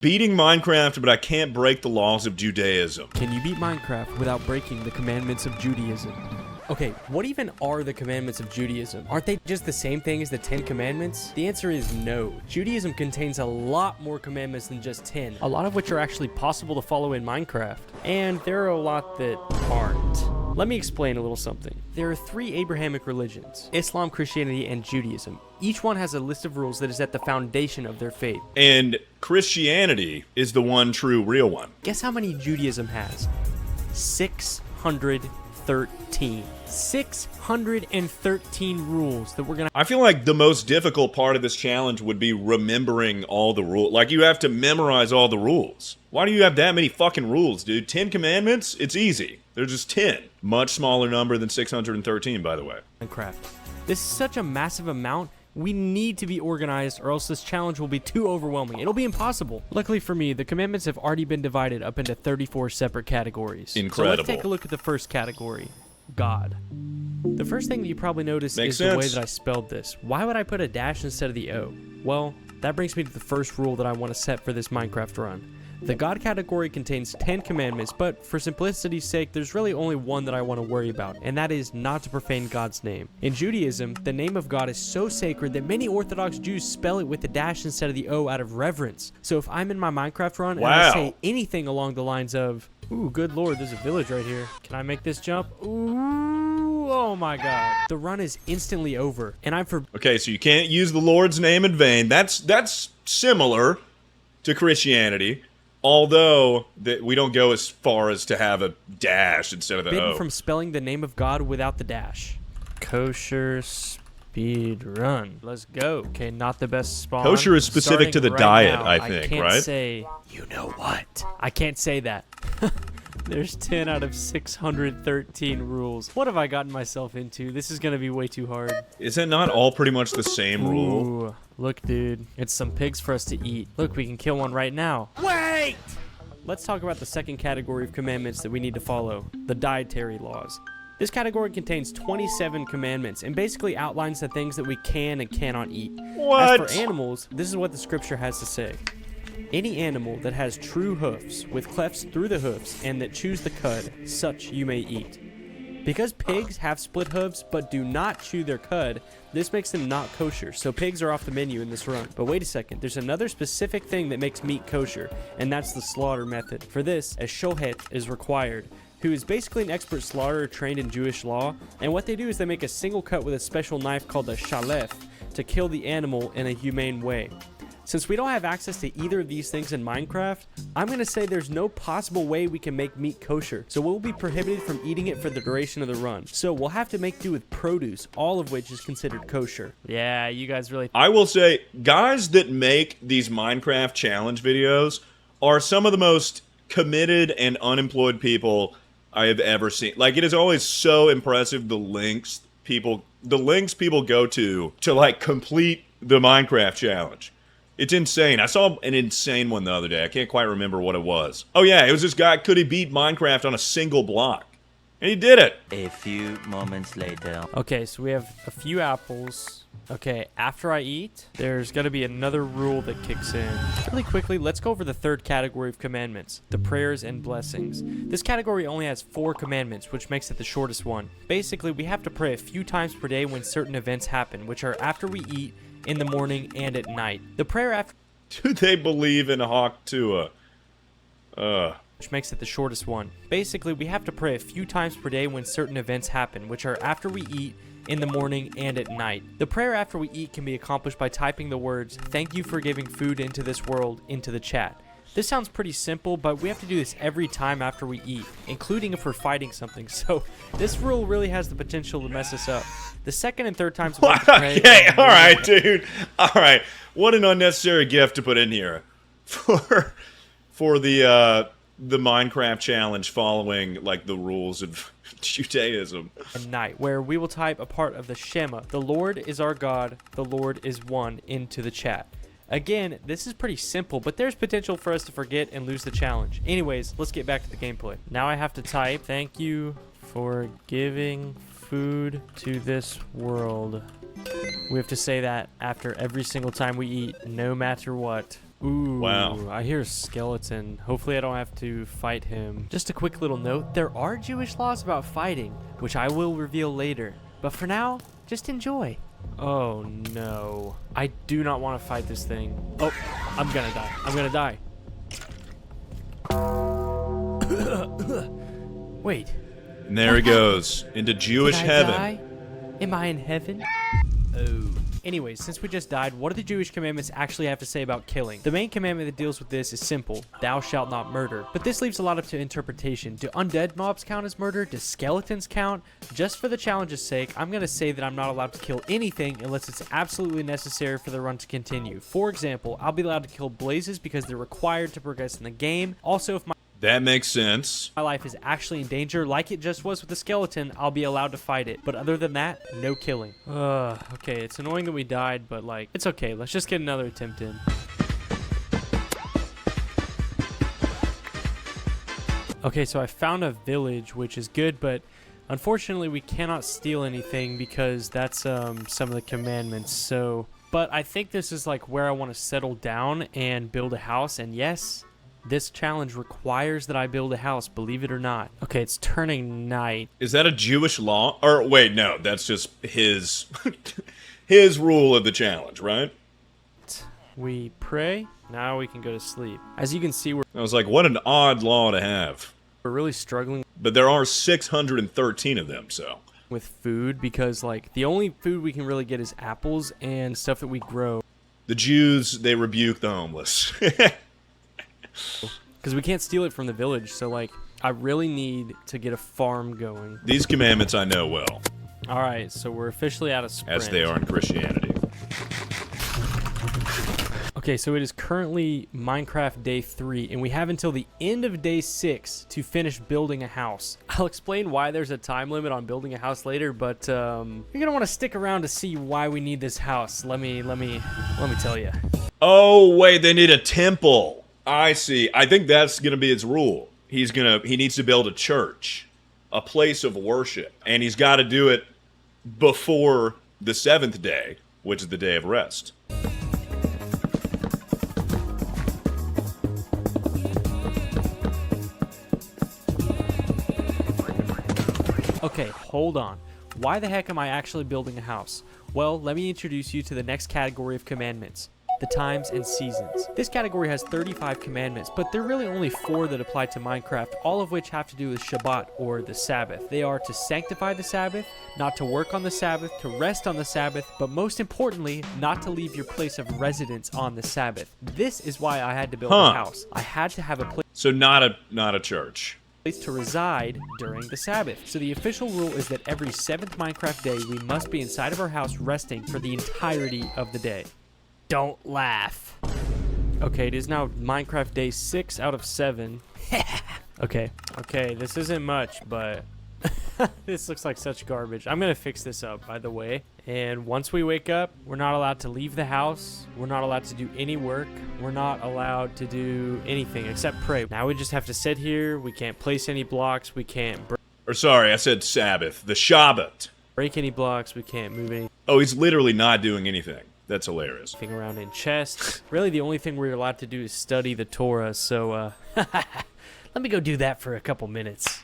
Beating Minecraft, but I can't break the laws of Judaism. Can you beat Minecraft without breaking the commandments of Judaism? Okay, what even are the commandments of Judaism? Aren't they just the same thing as the 10 commandments? The answer is no. Judaism contains a lot more commandments than just 10, a lot of which are actually possible to follow in Minecraft. And there are a lot that aren't. Let me explain a little something. There are 3 Abrahamic religions: Islam, Christianity, and Judaism. Each one has a list of rules that is at the foundation of their faith. And Christianity is the one true real one. Guess how many Judaism has? 613. 613 rules that we're gonna... I feel like the most difficult part of this challenge would be remembering all the rules. Like, you have to memorize all the rules. Why do you have that many fucking rules, dude? 10 commandments? It's easy. They're just 10. Much smaller number than 613, by the way. Minecraft. This is such a massive amount. We need to be organized, or else this challenge will be too overwhelming. It'll be impossible. Luckily for me, the commandments have already been divided up into 34 separate categories. Incredible. So let's take a look at the first category. God. The first thing that you probably notice Makes is sense. the way that I spelled this. Why would I put a dash instead of the O? Well, that brings me to the first rule that I want to set for this Minecraft run. The God category contains 10 commandments, but for simplicity's sake, there's really only one that I want to worry about, and that is not to profane God's name. In Judaism, the name of God is so sacred that many Orthodox Jews spell it with the dash instead of the O out of reverence. So if I'm in my Minecraft run and I say anything along the lines of, "Ooh, good lord, there's a village right here. Can I make this jump? Ooh, oh my god." The run is instantly over, and I'm for... Okay, so you can't use the Lord's name in vain. That's similar to Christianity. Although we don't go as far as to have a dash instead of the bitten O. from spelling the name of God without the dash. Kosher speed run. Let's go. Okay, not the best spawn. Kosher is specific to the diet, now, I think, can't right? Say, you know what? I can't say that. There's 10 out of 613 rules. What have I gotten myself into? This is going to be way too hard. Is it not all pretty much the same rule? Ooh, look, dude. It's some pigs for us to eat. Look, we can kill one right now. Wait! Let's talk about the second category of commandments that we need to follow, the dietary laws. This category contains 27 commandments and basically outlines the things that we can and cannot eat. What? As for animals, this is what the scripture has to say. Any animal that has true hoofs, with clefts through the hoofs, and that chews the cud, such you may eat. Because pigs have split hooves but do not chew their cud, this makes them not kosher, so pigs are off the menu in this run. But wait a second, there's another specific thing that makes meat kosher, and that's the slaughter method. For this, a shohet is required, who is basically an expert slaughterer trained in Jewish law, and what they do is they make a single cut with a special knife called a shalef to kill the animal in a humane way. Since we don't have access to either of these things in Minecraft, I'm going to say there's no possible way we can make meat kosher, so we'll be prohibited from eating it for the duration of the run. So we'll have to make do with produce, all of which is considered kosher. Yeah, you guys really... I will say, guys that make these Minecraft challenge videos are some of the most committed and unemployed people I have ever seen. Like, it is always so impressive the lengths people go to like complete the Minecraft challenge. It's insane. I saw an insane one the other day. I can't quite remember what it was. Oh yeah, it was this guy, could he beat Minecraft on a single block? And he did it. A few moments later. Okay, so we have a few apples. Okay, after I eat, there's going to be another rule that kicks in. Really quickly, let's go over the third category of commandments, the prayers and blessings. This category only has 4 commandments, which makes it the shortest one. Basically, we have to pray a few times per day when certain events happen, which are after we eat, in the morning, and at night. The prayer after... Do they believe in Hawk Tua? Which makes it the shortest one. Basically, we have to pray a few times per day when certain events happen, which are after we eat, in the morning, and at night. The prayer after we eat can be accomplished by typing the words, "Thank you for giving food into this world," into the chat. This sounds pretty simple, but we have to do this every time after we eat, including if we're fighting something, so this rule really has the potential to mess us up. The second and third times we have to pray... Okay, alright, dude. Alright. What an unnecessary gift to put in here. For the Minecraft challenge following, like, the rules of Judaism. At night, where we will type a part of the Shema, "The Lord is our God, the Lord is one," into the chat. Again, this is pretty simple, but there's potential for us to forget and lose the challenge. Anyways, let's get back to the gameplay. Now I have to type, "Thank you for giving food to this world." We have to say that after every single time we eat, no matter what. Ooh, Wow. I hear a skeleton. Hopefully I don't have to fight him. Just a quick little note, there are Jewish laws about fighting, which I will reveal later. But for now, just enjoy. Oh no. I do not want to fight this thing. Oh, I'm gonna die. I'm gonna die. Wait. And there he goes, into Jewish Did I heaven. die? Am I in heaven? Oh. Anyways, since we just died, what do the Jewish commandments actually have to say about killing? The main commandment that deals with this is simple: thou shalt not murder. But this leaves a lot up to interpretation. Do undead mobs count as murder? Do skeletons count? Just for the challenge's sake, I'm going to say that I'm not allowed to kill anything unless it's absolutely necessary for the run to continue. For example, I'll be allowed to kill blazes because they're required to progress in the game. Also, if my That makes sense. life is actually in danger, like it just was with the skeleton, I'll be allowed to fight it. But other than that, no killing. Okay, it's annoying that we died, but like, it's okay. Let's just get another attempt in. Okay, so I found a village, which is good, but unfortunately we cannot steal anything because that's some of the commandments. So, but I think this is like where I want to settle down and build a house, and yes, this challenge requires that I build a house, believe it or not. Okay, it's turning night. Is that a Jewish law? Or wait, no, that's just his his rule of the challenge, right? We pray, now we can go to sleep. As you can see, we're I was like, what an odd law to have. really struggling But there are 613 of them, so. with food because like the only food we can really get is apples and stuff that we grow. The Jews, they rebuke the homeless. Because we can't steal it from the village, so like I really need to get a farm going. These commandments I know well, All right, so we're officially out of sprint. as they are in Christianity. Okay, so it is currently Minecraft day 3, and we have until the end of day 6 to finish building a house. I'll explain why there's a time limit on building a house later, but you're gonna want to stick around to see why we need this house. Let me tell you. Oh, wait, they need a temple. I see. I think that's going to be his rule. He needs to build a church, a place of worship, and he's got to do it before the 7th day, which is the day of rest. Okay, hold on. Why the heck am I actually building a house? Well, let me introduce you to the next category of commandments: the times and seasons. This category has 35 commandments, but there are really only 4 that apply to Minecraft, all of which have to do with Shabbat, or the Sabbath. They are to sanctify the Sabbath, not to work on the Sabbath, to rest on the Sabbath, but most importantly, not to leave your place of residence on the Sabbath. This is why I had to build a house. I had to have a place So not a church. to reside during the Sabbath. So the official rule is that every 7th Minecraft day, we must be inside of our house resting for the entirety of the day. Don't laugh. Okay, it is now Minecraft day 6 out of 7. Okay, this isn't much, but this looks like such garbage. I'm gonna fix this up, by the way. And once we wake up, we're not allowed to leave the house. We're not allowed to do any work. We're not allowed to do anything except pray. Now we just have to sit here. We can't place any blocks. We can't Or sorry, I said Sabbath. The Shabbat. break any blocks. We can't move anything Oh, he's literally not doing anything. That's hilarious. around in chests. Really, the only thing we're allowed to do is study the Torah. So, let me go do that for a couple minutes.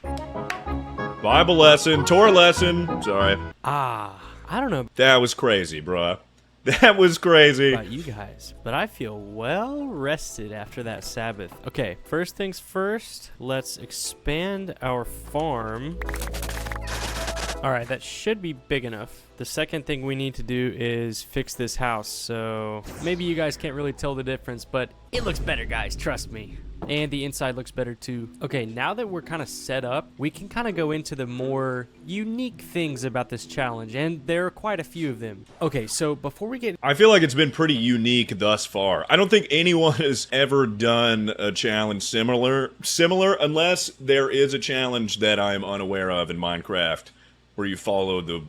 Bible lesson, Torah lesson. Sorry. I don't know That was crazy, bruh. That was crazy. about you guys, but I feel well rested after that Sabbath. Okay, first things first, let's expand our farm. All right, that should be big enough. The second thing we need to do is fix this house. So maybe you guys can't really tell the difference, but it looks better, guys, trust me. And the inside looks better too. Okay, now that we're kind of set up, we can kind of go into the more unique things about this challenge, and there are quite a few of them. Okay, so before we get I feel like it's been pretty unique thus far. I don't think anyone has ever done a challenge similar unless there is a challenge that I'm unaware of in Minecraft where you follow the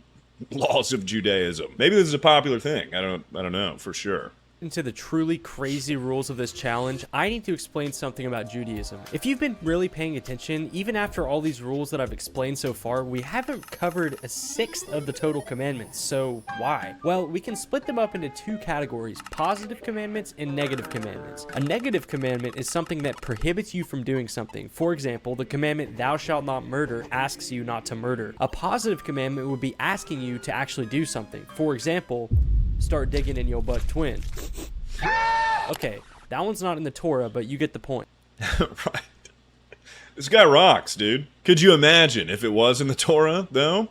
laws of Judaism. Maybe this is a popular thing. I don't know for sure. Into the truly crazy rules of this challenge, I need to explain something about Judaism. If you've been really paying attention, even after all these rules that I've explained so far, we haven't covered a sixth of the total commandments. So why? Well, we can split them up into two categories: positive commandments and negative commandments. A negative commandment is something that prohibits you from doing something. For example, the commandment "thou shalt not murder" asks you not to murder. A positive commandment would be asking you to actually do something. For example, start digging in your butt twin. Okay, that one's not in the Torah, but you get the point. Right. This guy rocks, dude. Could you imagine if it was in the Torah, though?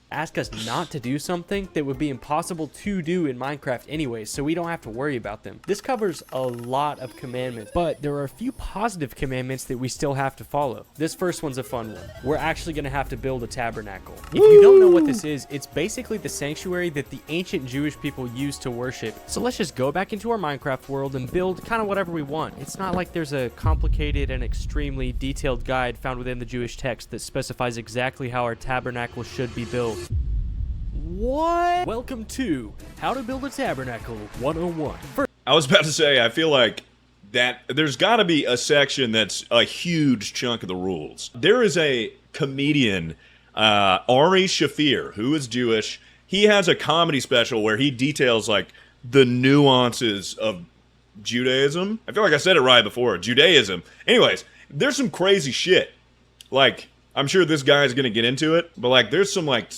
Ask us not to do something that would be impossible to do in Minecraft anyway, so we don't have to worry about them. This covers a lot of commandments, but there are a few positive commandments that we still have to follow. This first one's a fun one. We're actually going to have to build a tabernacle. If you don't know what this is, it's basically the sanctuary that the ancient Jewish people used to worship. So let's just go back into our Minecraft world and build kind of whatever we want. It's not like there's a complicated and extremely detailed guide found within the Jewish text that specifies exactly how our tabernacle should be built. What? Welcome to How to Build a Tabernacle 101. I was about to say, I feel like that there's got to be a section that's a huge chunk of the rules. There is a comedian, Ari Shafir, who is Jewish. He has a comedy special where he details like the nuances of Judaism. I feel like I said it right before, Judaism. Anyways, there's some crazy shit. Like, I'm sure this guy's gonna get into it, but like there's some like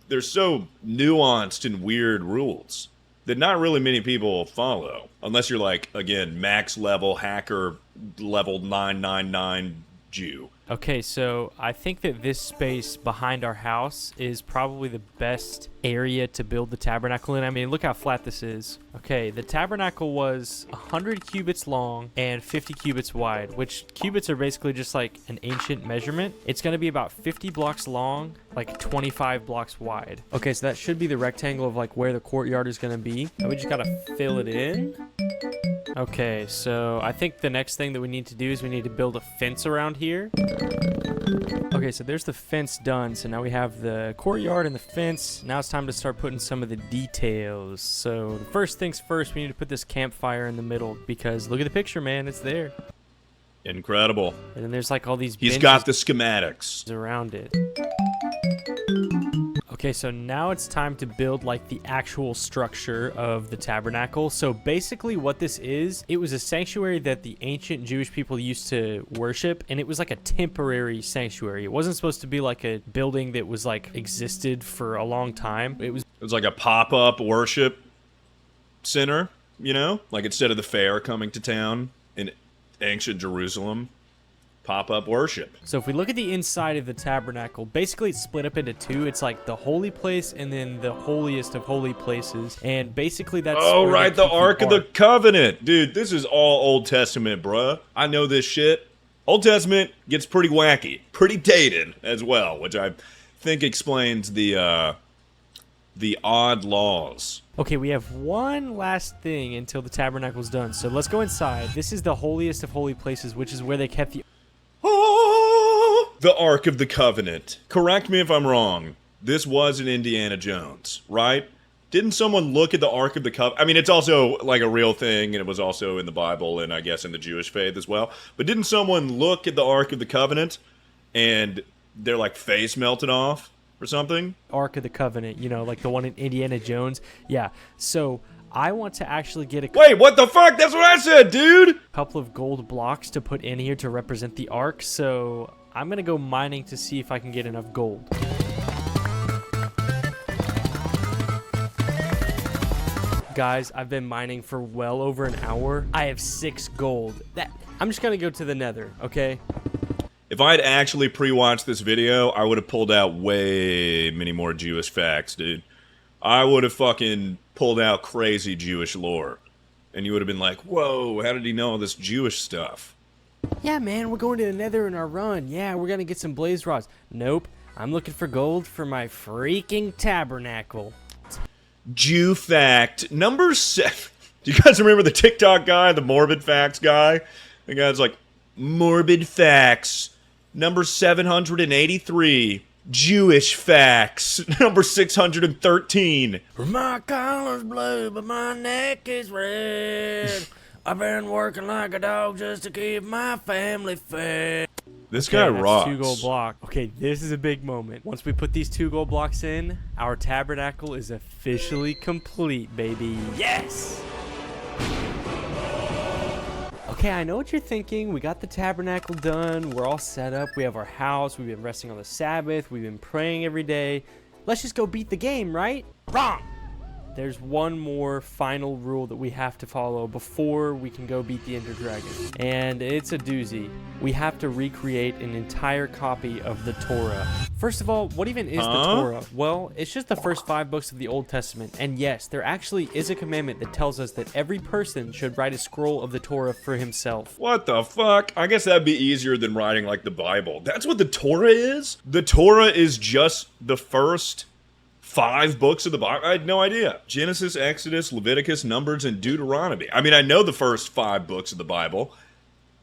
they're so nuanced and weird rules that not really many people follow. Unless you're like, again, max level hacker level 999 Jew. Okay, so I think that this space behind our house is probably the best area to build the tabernacle in. I mean, look how flat this is. Okay, the tabernacle was 100 cubits long and 50 cubits wide, which cubits are basically just like an ancient measurement. It's going to be about 50 blocks long, like 25 blocks wide. Okay, so that should be the rectangle of like where the courtyard is going to be. And we just got to fill it in. Okay, so I think the next thing that we need to do is we need to build a fence around here. Okay, so there's the fence done. So now we have the courtyard and the fence. Now it's time to start putting some of the details. So the first things first, we need to put this campfire in the middle because look at the picture, man. It's there. Incredible. And then there's like all these He's got the schematics around it. Okay, so now it's time to build like the actual structure of the tabernacle. So basically what this is, it was a sanctuary that the ancient Jewish people used to worship, and it was like a temporary sanctuary. It wasn't supposed to be like a building that was like existed for a long time. It was like a pop-up worship center, you know? Like instead of the fair coming to town in ancient Jerusalem. Pop-up worship. So if we look at the inside of the tabernacle, basically it's split up into two. It's like the holy place and then the holiest of holy places. And basically that's... Oh, right, the Ark of the Covenant. Dude, this is all Old Testament, bruh. I know this shit. Old Testament gets pretty wacky. Pretty dated as well, which I think explains the odd laws. Okay, we have one last thing until the tabernacle's done. So let's go inside. This is the holiest of holy places, which is where they kept the... The Ark of the Covenant. Correct me if I'm wrong. This was in Indiana Jones, right? Didn't someone look at the Ark of the Covenant? I mean, it's also like a real thing, and it was also in the Bible, and I guess in the Jewish faith as well. But didn't someone look at the Ark of the Covenant, and their, like, face melted off or something? Ark of the Covenant, you know, like the one in Indiana Jones. Yeah, so... I want to actually get a... Wait, what the fuck? That's what I said, dude! Couple of gold blocks to put in here to represent the ark, so I'm gonna go mining to see if I can get enough gold. Guys, I've been mining for well over an hour. I have 6 gold. I'm just gonna go to the nether, okay? If I'd actually pre-watched this video, I would have pulled out way many more Jewish facts, dude. I would have fucking pulled out crazy Jewish lore. And you would have been like, whoa, how did he know all this Jewish stuff? Yeah, man, we're going to the nether in our run. Yeah, we're going to get some blaze rods. Nope, I'm looking for gold for my freaking tabernacle. Jew fact number 7. Do you guys remember the TikTok guy, the morbid facts guy? The guy's like, morbid facts. Number 783. Jewish facts, number 613. My collar's blue, but my neck is red. I've been working like a dog just to keep my family fed. This guy rocks. 2 gold block. Okay, this is a big moment. Once we put these 2 gold blocks in, our tabernacle is officially complete, baby. Yes! Okay, I know what you're thinking. We got the tabernacle done. We're all set up. We have our house. We've been resting on the Sabbath. We've been praying every day. Let's just go beat the game, right? Wrong! There's one more final rule that we have to follow before we can go beat the Ender Dragon. And it's a doozy. We have to recreate an entire copy of the Torah. First of all, what even is the Torah? Well, it's just the first 5 books of the Old Testament. And yes, there actually is a commandment that tells us that every person should write a scroll of the Torah for himself. What the fuck? I guess that'd be easier than writing like the Bible. That's what the Torah is? The Torah is just the first 5 books of the Bible? I had no idea. Genesis, Exodus, Leviticus, Numbers, and Deuteronomy. I mean, I know the first 5 books of the Bible,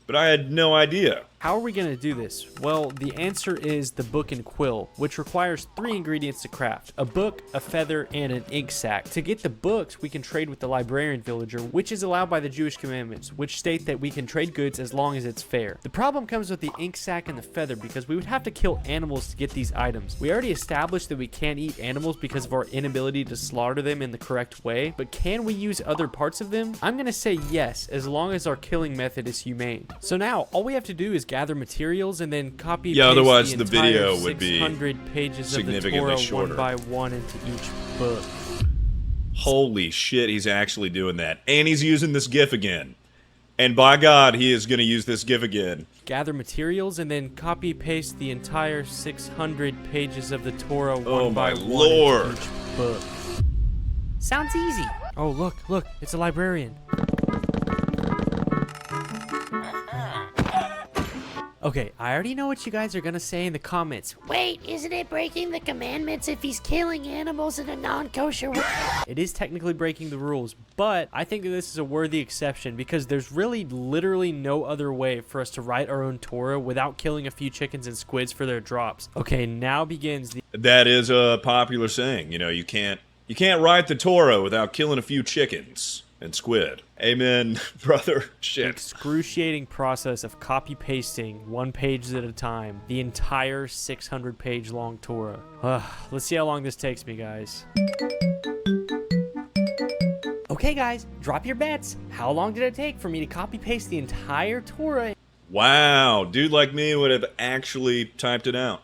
but I had no idea. How are we going to do this? Well, the answer is the book and quill, which requires 3 ingredients to craft: a book, a feather, and an ink sac. To get the books, we can trade with the librarian villager, which is allowed by the Jewish commandments, which state that we can trade goods as long as it's fair. The problem comes with the ink sac and the feather because we would have to kill animals to get these items. We already established that we can't eat animals because of our inability to slaughter them in the correct way, but can we use other parts of them? I'm going to say yes, as long as our killing method is humane. So now, all we have to do is gather materials and then copy Yeah, paste otherwise the the video entire would be 600 pages of the significantly Torah shorter. one by one into each book. Holy shit, he's actually doing that. And he's using this GIF again. And by God, he is going to use this GIF again. Gather materials and then copy paste the entire 600 pages of the Torah Oh one by my one Lord. into each book. Sounds easy. Oh, look, it's a librarian. Okay, I already know what you guys are gonna say in the comments. Wait, isn't it breaking the commandments if he's killing animals in a non-kosher way? It is technically breaking the rules, but I think that this is a worthy exception because there's really literally no other way for us to write our own Torah without killing a few chickens and squids for their drops. Okay, now begins the... That is a popular saying. You know, you can't write the Torah without killing a few chickens and squid. Amen, brother. Shit. excruciating process of copy-pasting 1 page at a time the entire 600-page long Torah. Let's see how long this takes me, guys. Okay, guys, drop your bets. How long did it take for me to copy-paste the entire Torah? Wow, dude like me would have actually typed it out.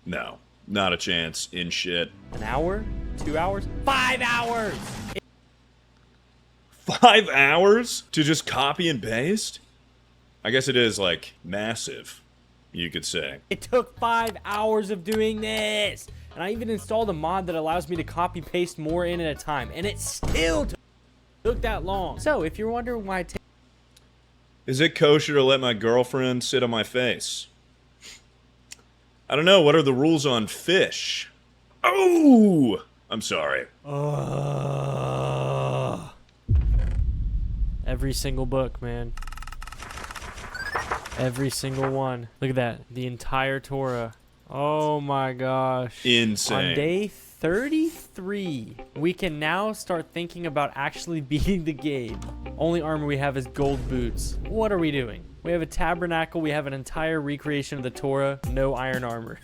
No, not a chance in shit. An hour? 2 hours? 5 hours! 5 hours to just copy and paste? I guess it is, like, massive, you could say. It took 5 hours of doing this! And I even installed a mod that allows me to copy-paste more in at a time, and it still took that long. So, if you're wondering why it takes... Is it kosher to let my girlfriend sit on my face? I don't know, what are the rules on fish? Oh! I'm sorry. Every single book, man. Every single one. Look at that. The entire Torah. Oh my gosh. Insane. On day 33, we can now start thinking about actually beating the game. Only armor we have is gold boots. What are we doing? We have a tabernacle. We have an entire recreation of the Torah. No iron armor.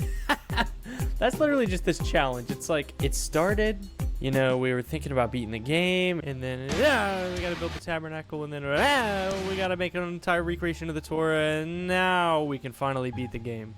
That's literally just this challenge. It's like, it started, you know, we were thinking about beating the game, and then, we gotta build the tabernacle, and then, we gotta make an entire recreation of the Torah, and now we can finally beat the game.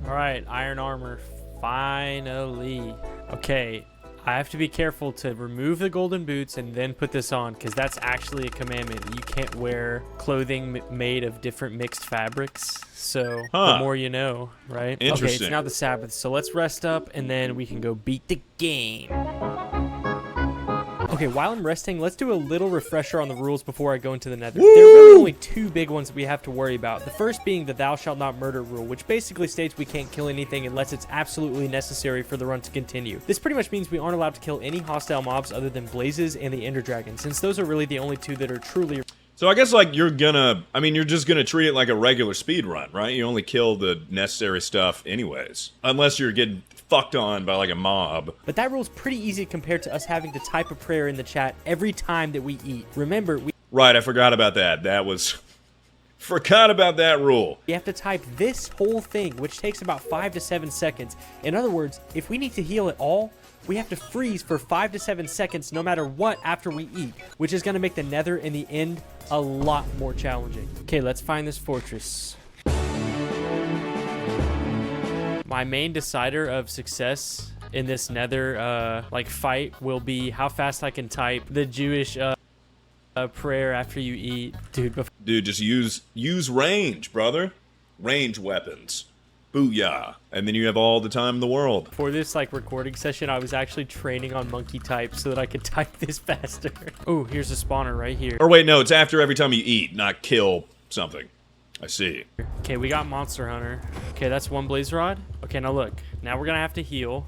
Alright, iron armor, finally. Okay, I have to be careful to remove the golden boots and then put this on, because that's actually a commandment. You can't wear clothing made of different mixed fabrics. So, the more you know, right? Interesting. Okay, it's now the Sabbath, so let's rest up, and then we can go beat the game. Okay, while I'm resting, let's do a little refresher on the rules before I go into the nether. Woo! There are really only 2 big ones that we have to worry about. The first being the thou shalt not murder rule, which basically states we can't kill anything unless it's absolutely necessary for the run to continue. This pretty much means we aren't allowed to kill any hostile mobs other than blazes and the ender dragon, since those are really the only 2 that are truly... It's So I guess, like, you're just gonna treat it like a regular speed run, right? You only kill the necessary stuff anyways. Unless you're getting fucked on by, like, a mob. But that rule's pretty easy compared to us having to type a prayer in the chat every time that we eat. Remember, Right, I forgot about that. Forgot about that rule. we have to type this whole thing, which takes about 5 to 7 seconds. In other words, if we need to heal at all, we have to freeze for 5 to 7 seconds no matter what after we eat, which is going to make the nether in the end a lot more challenging. Okay, let's find this fortress. My main decider of success in this nether fight will be how fast I can type the Jewish prayer after you eat. Dude, just use range, brother. Range weapons. Booyah. And then you have all the time in the world. For this recording session, I was actually training on monkey type so that I could type this faster. Oh, here's a spawner right here. Or wait, no, it's after every time you eat, not kill something. I see. Okay, we got Monster Hunter. Okay, that's one blaze rod. Okay, now look. Now we're gonna have to heal.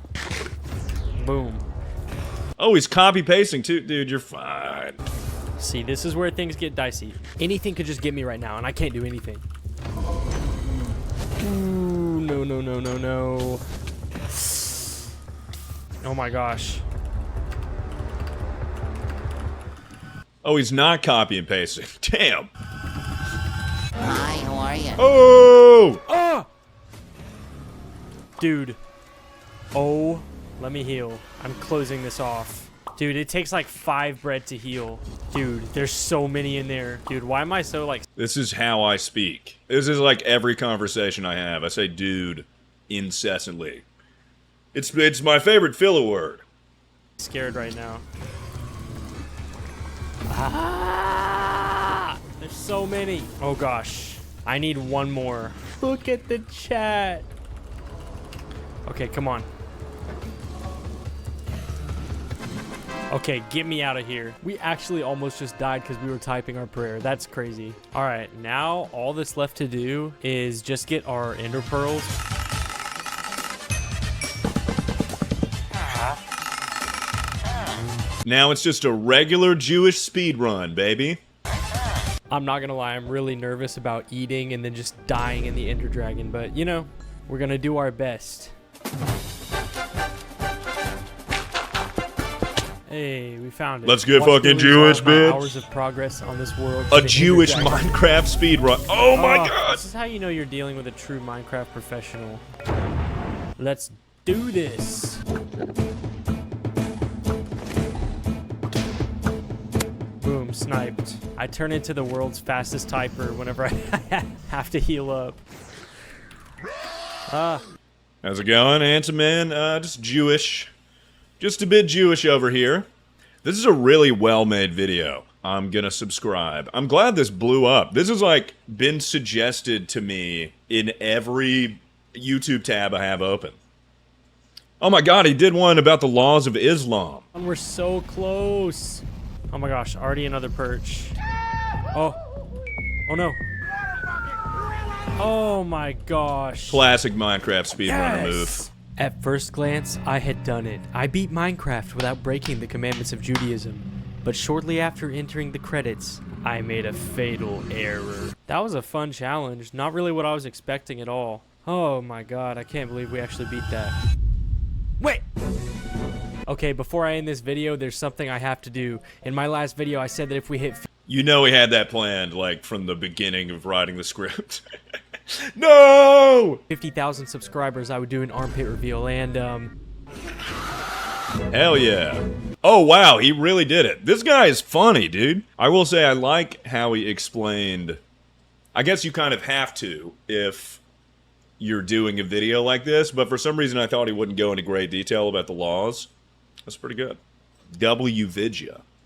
Boom. Oh, he's copy pasting too. Dude, you're fine. See, this is where things get dicey. Anything could just get me right now, and I can't do anything. Ooh, no, no, no, no, no. Oh my gosh. Oh, he's not copy and pasting. Damn. Hi, how are you? Oh! Ah! Dude. Oh, let me heal. I'm closing this off. Dude, it takes like 5 bread to heal. Dude, there's so many in there. Dude, why am I so This is how I speak. This is like every conversation I have. I say dude incessantly. It's my favorite filler word. scared right now? Ah! There's so many. Oh gosh. I need one more. Look at the chat. Okay, come on. Okay, get me out of here. We actually almost just died because we were typing our prayer. That's crazy. All right, now all that's left to do is just get our ender pearls. Now it's just a regular Jewish speed run, baby. I'm not gonna lie, I'm really nervous about eating and then just dying in the ender dragon, but you know, we're gonna do our best. Hey, we found it. Let's get Watch fucking Billy Jewish, solve my bitch. Hours of progress on this world. A to the Jewish Ender Dragon. Minecraft speedrun. Oh my god! This is how you know you're dealing with a true Minecraft professional. Let's do this. Boom, sniped. I turn into the world's fastest typer whenever I have to heal up. How's it going, handsome man? Just Jewish. Just a bit Jewish over here. This is a really well-made video. I'm gonna subscribe. I'm glad this blew up. This has, like, been suggested to me in every YouTube tab I have open. Oh my god, he did one about the laws of Islam. And we're so close. Oh my gosh, already another perch. Oh. Oh no. Oh my gosh. Classic Minecraft speedrunner move. At first glance, I had done it. I beat Minecraft without breaking the commandments of Judaism. But shortly after entering the credits, I made a fatal error. That was a fun challenge. Not really what I was expecting at all. Oh my god, I can't believe we actually beat that. Wait! Okay, before I end this video, there's something I have to do. In my last video, I said that if we hit... You know he had that planned, like, from the beginning of writing the script. No! 50,000 subscribers, I would do an armpit reveal, and, Hell yeah. Oh, wow, he really did it. This guy is funny, dude. I will say I like how he explained... I guess you kind of have to if you're doing a video like this, but for some reason I thought he wouldn't go into great detail about the laws. That's pretty good. W Vidya.